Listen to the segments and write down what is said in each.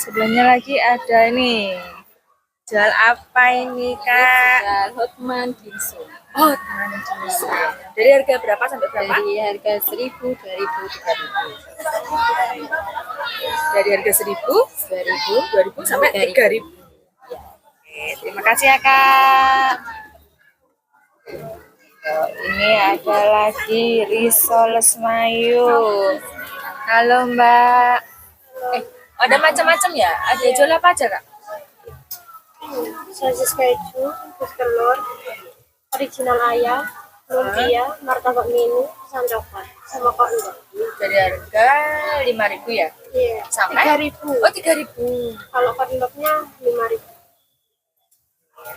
Sebelahnya lagi ada ini. Jual apa ini, Kak? Jual Hotman dimsum. Oh, dimsum. Dari harga berapa sampai berapa? Dari harga 1.000, 2.000, 3.000. Dari harga 1.000, 2.000 sampai 3.000. Oke, terima kasih ya, Kak. Ini ada lagi risol Senayu. Halo, Mbak. Ada macam-macam ya? Ada jual apa aja, Kak? Sosis keju, rebus telur, original ayam, lumpia, martabak mini, sandokan, sama kok enggak. Dari harga 5.000 ya? Iya. Sampai 3.000. Oh, 3.000. Kalau kondoknya 5.000.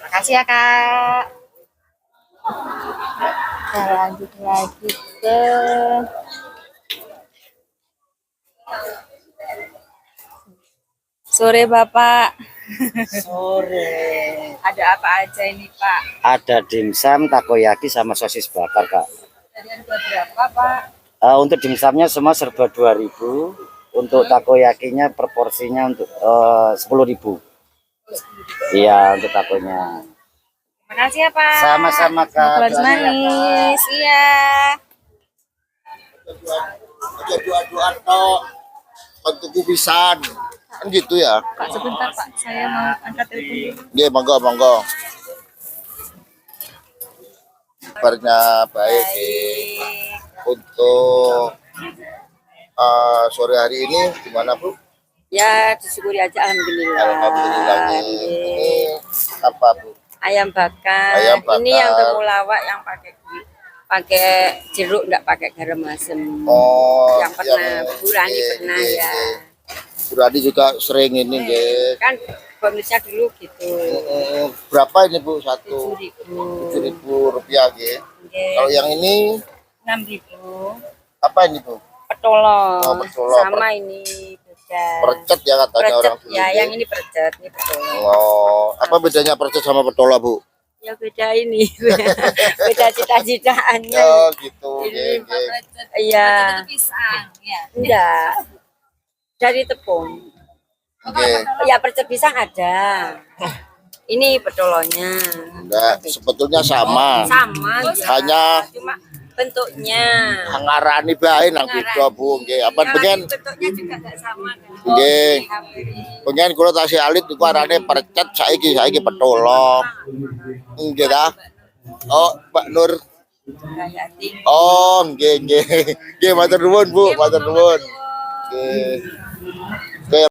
Makasih ya, Kak. Kita lanjut lagi ke sore, Bapak. Sore. Ada apa aja ini, Pak? Ada dimsum, takoyaki, sama sosis bakar, Kak. Dari harga berapa, Pak? Untuk dimsumnya semua serba 2.000. Untuk takoyakinya proporsinya untuk 10.000. Iya, untuk takonya. Terima kasih ya, Pak. Sama-sama, Kak. Kelas manis. Iya. Aja dua-dua tok untuk pisan kan gitu ya. Pak, sebentar, Pak. Saya mau angkat telepon dulu. Nggih, monggo monggo. Kabarnya baik. Untuk sore hari ini gimana, Bu? Ya, disyukuri aja alhamdulillah. Alhamdulillah. Ini apa, Bu? Ayam bakar. Ayam bakar. Ini yang temulawak yang pakai jeruk, enggak pakai garam asem. Oh, yang pernah Bu Rani pernah ya. Bu Rani juga sering ini, nggih. Kan bonusnya dulu gitu. Berapa ini, Bu? 7.000. 7.000 rupiah, nggih. Kalau yang ini 6.000. apa ini, Bu? Petolong. Oh, petolong. Sama ini beda. Percet ya katanya Percet, orang sini. ya, yang ini percet, ini petolong. Oh, apa bedanya percet sama petola, Bu? Ya beda ini. Beda cita-citaannya. Oh, gitu. Ini Oke. iya. Pisang, ya. Enggak. Dari tepung. Oke. Ya percet pisang ada. Ini petolongnya. Enggak, sebetulnya sama. Sama. ya. Hanya Cuma bentuknya. ngarani bae nang beda, Bu. Nggih, apa Ya, pengen bentuknya juga enggak sama kan. nggih. Pengen kula tasih alit iku arane percet saiki petola. Nggih ta? Oh, Mbak Nur. Oh, nggih nggih. Nggih, matur nuwun, Bu. Matur nuwun. Nggih.